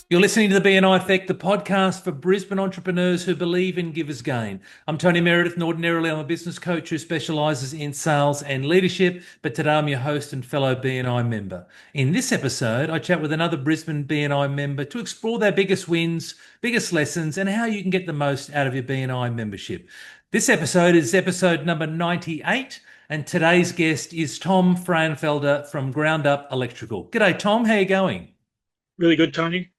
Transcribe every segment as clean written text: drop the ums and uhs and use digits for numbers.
You're listening to the BNI Effect, the podcast for Brisbane entrepreneurs who believe in givers gain. I'm Tony Meredith, and ordinarily I'm a business coach who specialises in sales and leadership, but today I'm your host and fellow BNI member. In this episode, I chat with another Brisbane BNI member to explore their biggest wins, biggest lessons, and how you can get the most out of your BNI membership. This episode is episode number 98, and today's guest is Tom Frauenfelder from Ground Up Electrical. G'day, Tom. How are you going? Really good, Tony.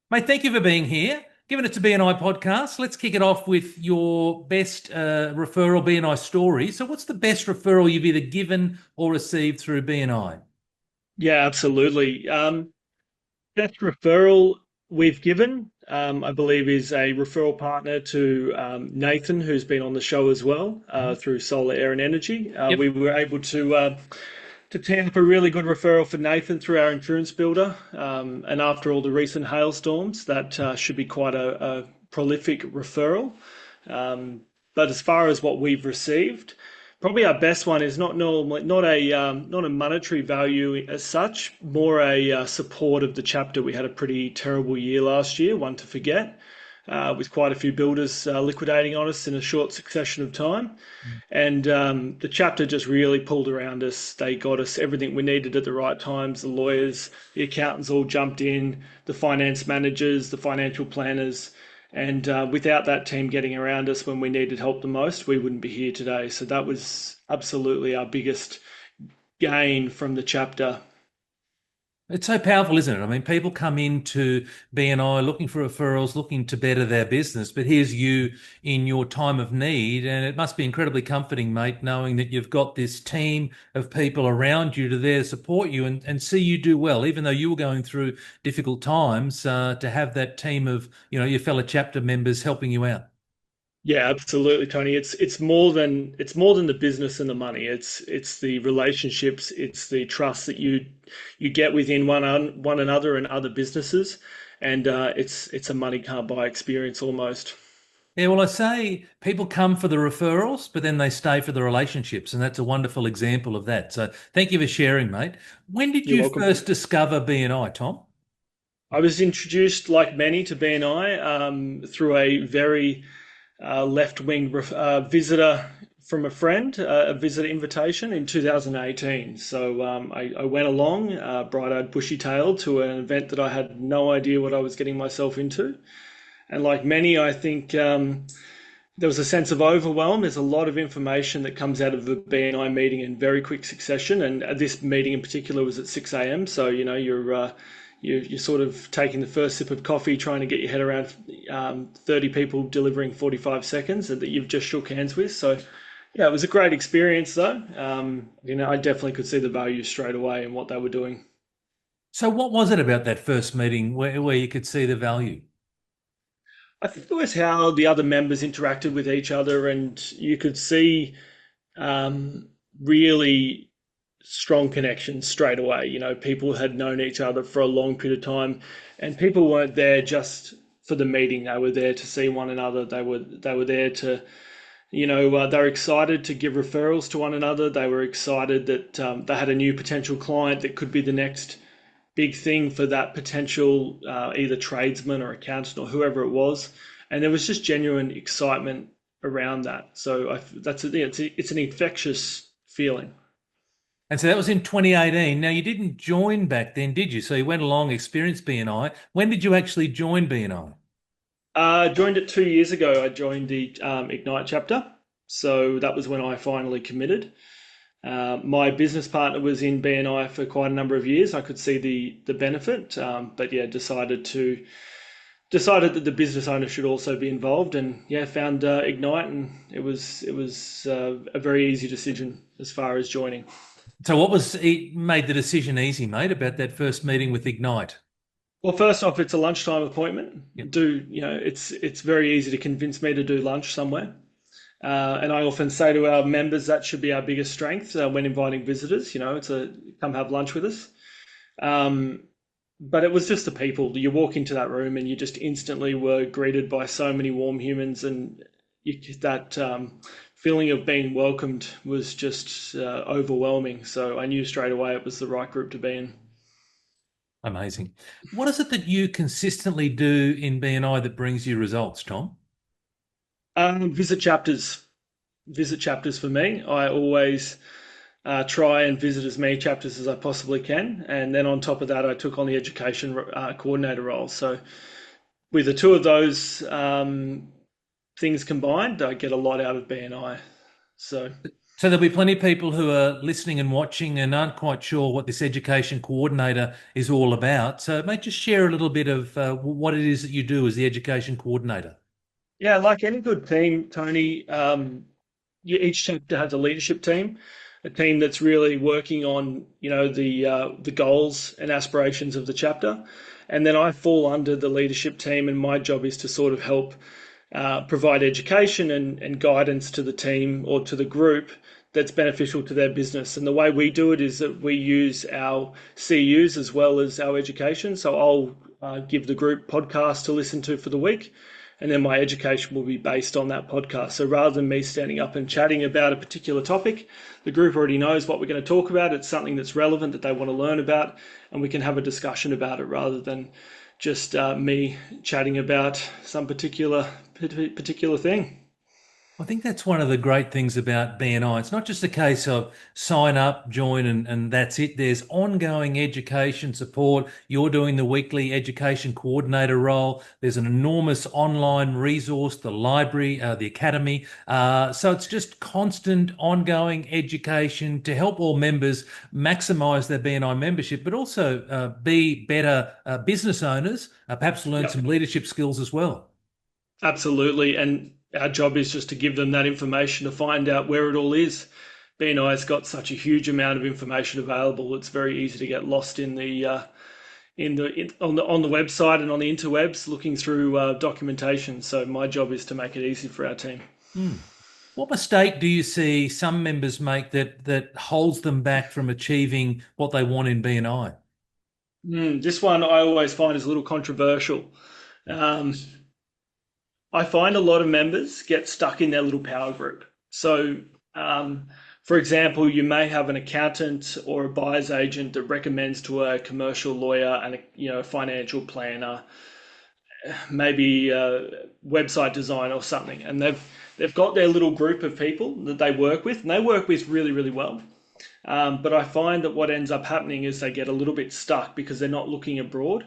Mate, thank you for being here. Given it's a BNI podcast, let's kick it off with your best referral BNI story. So, what's the best referral you've either given or received through BNI? Yeah, absolutely. Best referral we've given, I believe, is a referral partner to Nathan, who's been on the show as well through Solar, Air and Energy. Yep. We were able to tee up a really good referral for Nathan through our insurance builder. And after all the recent hailstorms, that should be quite a prolific referral. But as far as what we've received, probably our best one is not a monetary value as such, more a support of the chapter. We had a pretty terrible year last year, one to forget, with quite a few builders liquidating on us in a short succession of time. And the chapter just really pulled around us. They got us everything we needed at the right times. The lawyers, the accountants all jumped in, the finance managers, the financial planners. And without that team getting around us when we needed help the most, we wouldn't be here today. So that was absolutely our biggest gain from the chapter. It's so powerful, isn't it? I mean, people come into BNI looking for referrals, looking to better their business, but here's you in your time of need, and it must be incredibly comforting, mate, knowing that you've got this team of people around you to there support you and see you do well, even though you were going through difficult times, to have that team of, your fellow chapter members helping you out. Yeah, absolutely, Tony. It's more than the business and the money. It's the relationships, it's the trust that you get within one another and other businesses, and it's a money can't buy experience almost. Yeah, well, I say people come for the referrals, but then they stay for the relationships, and that's a wonderful example of that. So thank you for sharing, mate. When did You're you welcome. first discover BNI, Tom? I was introduced, like many, to BNI through a very left-wing visitor from a friend, a visitor invitation in 2018. So I went along, bright-eyed, bushy-tailed, to an event that I had no idea what I was getting myself into. And like many, I think there was a sense of overwhelm. There's a lot of information that comes out of a BNI meeting in very quick succession, and this meeting in particular was at 6 a.m. So you're sort of taking the first sip of coffee, trying to get your head around 30 people delivering 45 seconds that you've just shook hands with. So yeah, it was a great experience though. I definitely could see the value straight away in what they were doing. So what was it about that first meeting where you could see the value? I think it was how the other members interacted with each other, and you could see um, really strong connections straight away. You know, people had known each other for a long period of time, and people weren't there just for the meeting. They were there to see one another. They were there to, they were excited to give referrals to one another. They were excited that they had a new potential client that could be the next big thing for that potential either tradesman or accountant or whoever it was. And there was just genuine excitement around that. So it's an infectious feeling. And so that was in 2018. Now you didn't join back then, did you? So you went along, experienced BNI. When did you actually join BNI? Joined it 2 years ago. I joined the Ignite chapter. So that was when I finally committed. My business partner was in BNI for quite a number of years. I could see the benefit, but yeah, decided that the business owner should also be involved, and yeah, found Ignite, and it was a very easy decision as far as joining. So what was it made the decision easy, mate, about that first meeting with Ignite? Well, first off, it's a lunchtime Yep. appointment. It's very easy to convince me to do lunch somewhere. And I often say to our members that should be our biggest strength when inviting visitors. It's a come have lunch with us. Um, but it was just the people. You walk into that room and you just instantly were greeted by so many warm humans, and that feeling of being welcomed was just overwhelming. So I knew straight away it was the right group to be in. Amazing. What is it that you consistently do in BNI that brings you results, Tom? Visit chapters. Visit chapters for me. I always try and visit as many chapters as I possibly can. And then on top of that, I took on the education coordinator role. So with the two of those things combined, I get a lot out of BNI. So So there'll be plenty of people who are listening and watching and aren't quite sure what this education coordinator is all about. So, mate, just share a little bit of what it is that you do as the education coordinator. yeah, like any good team, Tony, each chapter has a leadership team, a team that's really working on the goals and aspirations of the chapter, and then I fall under the leadership team, and my job is to sort of help provide education and guidance to the team or to the group that's beneficial to their business. And the way we do it is that we use our CUs as well as our education. So I'll give the group podcasts to listen to for the week, and then my education will be based on that podcast. So rather than me standing up and chatting about a particular topic, the group already knows what we're going to talk about. It's something that's relevant that they want to learn about, and we can have a discussion about it rather than just me chatting about some particular thing. I think that's one of the great things about BNI. It's not just a case of sign up, join, and that's it. There's ongoing education support. You're doing the weekly education coordinator role. There's an enormous online resource, the library, the academy. So it's just constant, ongoing education to help all members maximize their BNI membership, but also be better business owners, perhaps learn Yep, some leadership skills as well. absolutely. And our job is just to give them that information to find out where it all is. BNI's got such a huge amount of information available. It's very easy to get lost on the website and on the interwebs looking through documentation. So my job is to make it easy for our team. Hmm. What mistake do you see some members make that holds them back from achieving what they want in BNI? This one I always find is a little controversial. Um, I find a lot of members get stuck in their little power group. So, um, for example, you may have an accountant or a buyer's agent that recommends to a commercial lawyer and a financial planner, maybe a website design or something, and they've got their little group of people that they work with, and they work with really really well. But I find that what ends up happening is they get a little bit stuck because they're not looking abroad.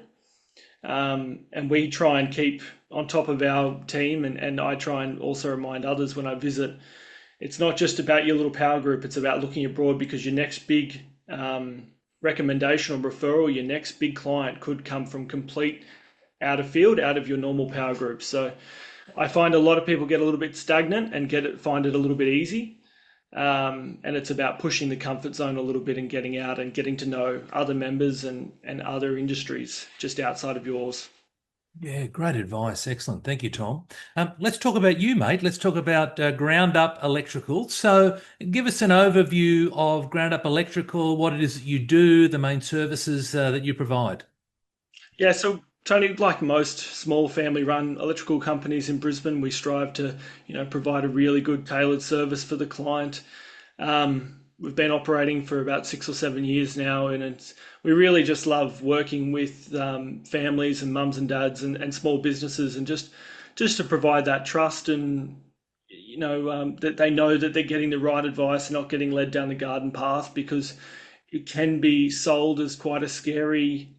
And we try and keep on top of our team, and I try and also remind others when I visit. It's not just about your little power group, it's about looking abroad because your next big recommendation or referral, your next big client could come from complete out of field, out of your normal power group. So I find a lot of people get a little bit stagnant and find it a little bit easy. And it's about pushing the comfort zone a little bit and getting out and getting to know other members and other industries just outside of yours. Yeah, great advice. Excellent. Thank you, Tom. Let's talk about you, mate. Let's talk about Ground Up Electrical. So, give us an overview of Ground Up Electrical, what it is that you do, the main services that you provide. Yeah, so Tony, like most small family-run electrical companies in Brisbane, we strive to, provide a really good tailored service for the client. We've been operating for about 6 or 7 years now, and we really just love working with families and mums and dads and small businesses, and just to provide that trust and that they know that they're getting the right advice and not getting led down the garden path because it can be sold as quite a scary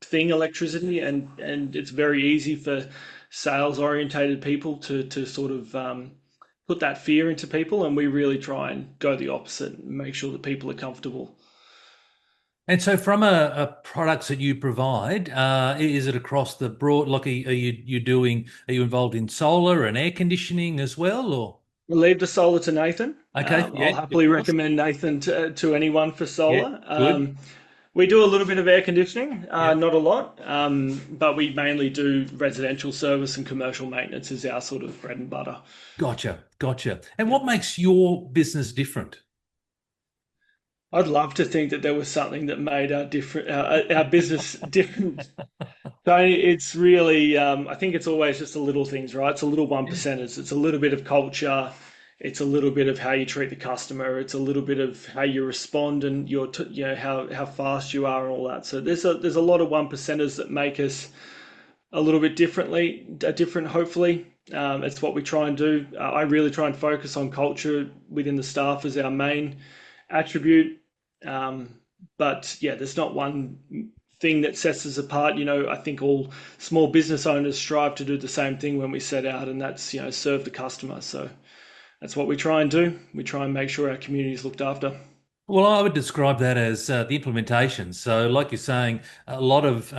thing, electricity, and it's very easy for sales orientated people to sort of put that fear into people, and we really try and go the opposite and make sure that people are comfortable. And so, from a products that you provide, is it across the broad? Like, are you involved in solar and air conditioning as well, or? We'll leave the solar to Nathan. Okay, I'll yeah, of happily course. recommend Nathan to anyone for Yeah, solar. good. We do a little bit of air conditioning, Yeah. not a lot, but we mainly do residential service and commercial maintenance is our sort of bread and butter. Gotcha, gotcha. And what makes your business different? I'd love to think that there was something that made our business different. So it's really, I think it's always just the little things, right? It's a little one Yeah. percenters. It's a little bit of culture. it's a little bit of how you treat the customer. It's a little bit of how you respond and how fast you are and all that. So there's a lot of one percenters that make us a little bit different. Hopefully, it's what we try and do. I really try and focus on culture within the staff as our main attribute. Um, but yeah, there's not one thing that sets us apart. I think all small business owners strive to do the same thing when we set out, and that's serve the customer. So that's what we try and do. We try and make sure our community is looked after. Well, I would describe that as the implementation. So, like you're saying, a lot of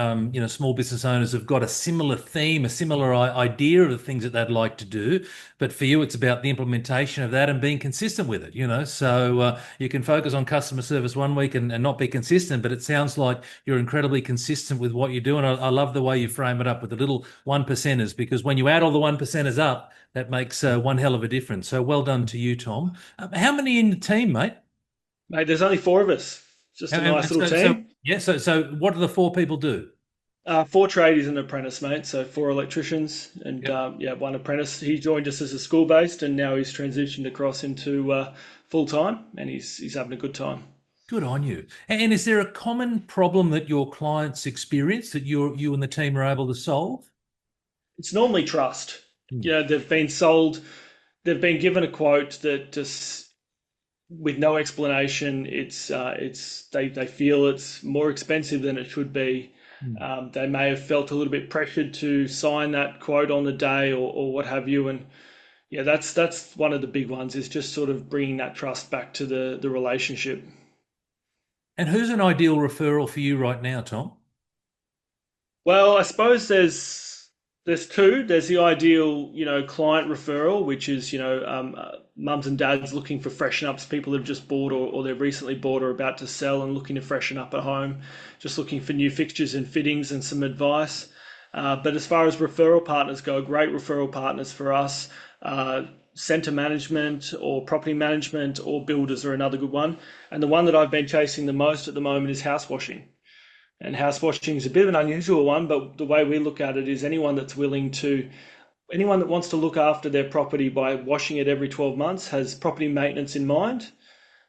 small business owners have got a similar theme, a similar idea of the things that they'd like to do. But for you, it's about the implementation of that and being consistent with it. So you can focus on customer service one week and not be consistent. But it sounds like you're incredibly consistent with what you do, and I love the way you frame it up with the little one percenters, because when you add all the one percenters up, that makes one hell of a difference. So, well done to you, Tom. How many in the team, mate? Mate, there's only four of us. Just a nice little team. So what do the four people do? Four tradies and an apprentice, mate. So four electricians and Yep. one apprentice. He joined us as a school based, and now he's transitioned across into full time, and he's having a good time. Good on you. And is there a common problem that your clients experience that you and the team are able to solve? It's normally trust. Hmm. They've been sold, they've been given a quote that just with no explanation, they feel it's more expensive than it should be. Hmm. They may have felt a little bit pressured to sign that quote on the day or what have you, and yeah, that's one of the big ones is just sort of bringing that trust back to the relationship. And who's an ideal referral for you right now, Tom? Well, I suppose there's two. There's the ideal, client referral, which is, mums and dads looking for freshen ups, people who've just bought or they've recently bought or about to sell and looking to freshen up at home, just looking for new fixtures and fittings and some advice. But as far as referral partners go, great referral partners for us. Centre management or property management or builders are another good one. And the one that I've been chasing the most at the moment is house washing. And house washing is a bit of an unusual one, but the way we look at it is anyone that wants to look after their property by washing it every 12 months has property maintenance in mind.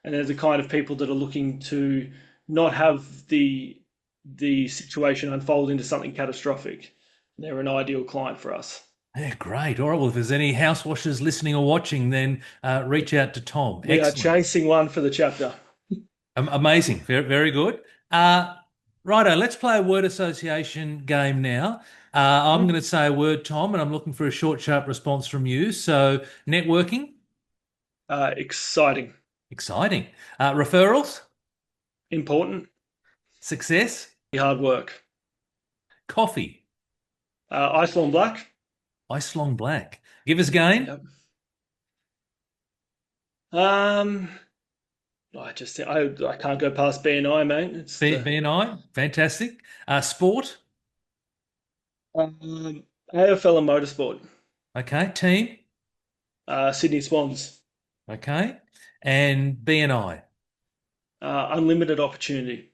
And they're the kind of people that are looking to not have the situation unfold into something catastrophic. They're an ideal client for us. Yeah, great. All right. Well, if there's any house washers listening or watching, then reach out to Tom. We are Excellent. chasing one for the chapter. Amazing. Very, very good. Righto, let's play a word association game now. I'm going to say a word, Tom, and I'm looking for a short, sharp response from you. So, networking, Exciting. exciting. Referrals, Important. success, Hard work. coffee, Iceland Black. ice long black. Give us gain, Yep. Um, I can't go past BNI, mate. It's the BNI, fantastic. Sport, AFL and motorsport. okay. Team, Sydney Swans. okay. And BNI. Unlimited opportunity.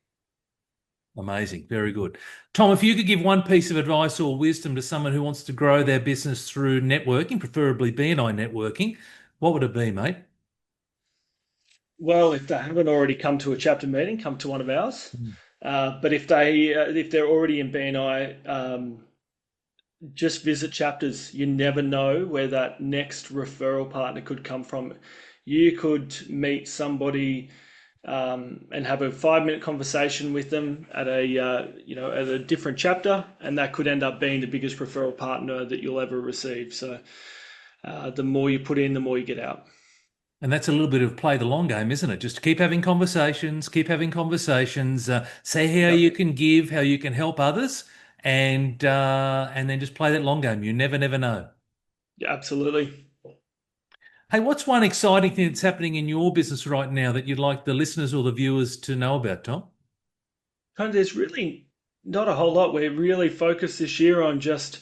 Amazing. Very good. Tom, if you could give one piece of advice or wisdom to someone who wants to grow their business through networking, preferably BNI networking, what would it be, mate? Well, if they haven't already come to a chapter meeting, come to one of ours. Mm. But if they're already in BNI, just visit chapters. You never know where that next referral partner could come from. You could meet somebody and have a 5 minute conversation with them at a different chapter, and that could end up being the biggest referral partner that you'll ever receive. So the more you put in, the more you get out. And that's a little bit of play the long game, isn't it? Just keep having conversations, see how Yep. you can give, how you can help others, and then just play that long game. You never, never know. Yeah, absolutely. Hey, what's one exciting thing that's happening in your business right now that you'd like the listeners or the viewers to know about, Tom? There's really not a whole lot. We're really focused this year on just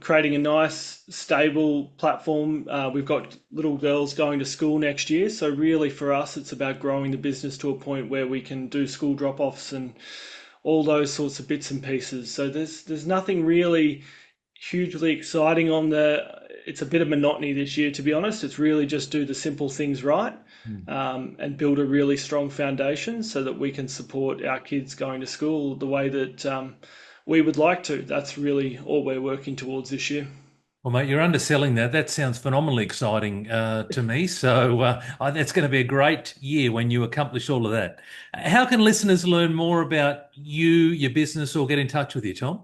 creating a nice, stable platform. We've got little girls going to school next year, so really for us, it's about growing the business to a point where we can do school drop-offs and all those sorts of bits and pieces. So there's nothing really hugely exciting it's a bit of monotony this year, to be honest. It's really just do the simple things right, Mm. and build a really strong foundation so that we can support our kids going to school the way that we would like to. That's really all we're working towards this year. Well, mate, you're underselling that. That sounds phenomenally exciting to me. So that's going to be a great year when you accomplish all of that. How can listeners learn more about you, your business, or get in touch with you, Tom?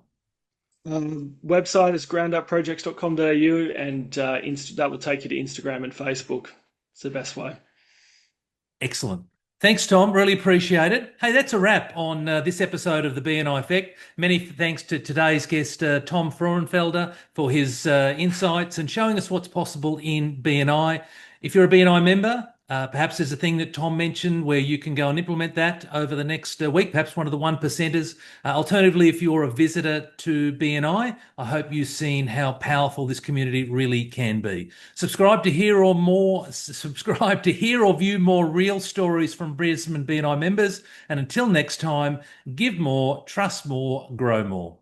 Website is groundupprojects.com.au, and that will take you to Instagram and Facebook. It's the best way. Excellent. Thanks, Tom. Really appreciate it. Hey, that's a wrap on this episode of the BNI Effect. Many thanks to today's guest, Tom Frauenfelder, for his insights and showing us what's possible in BNI. If you're a BNI member, perhaps there's a thing that Tom mentioned where you can go and implement that over the next week, perhaps one of the one percenters. Alternatively, if you're a visitor to BNI, I hope you've seen how powerful this community really can be. Subscribe to hear or view more real stories from Brisbane BNI members. And until next time, give more, trust more, grow more.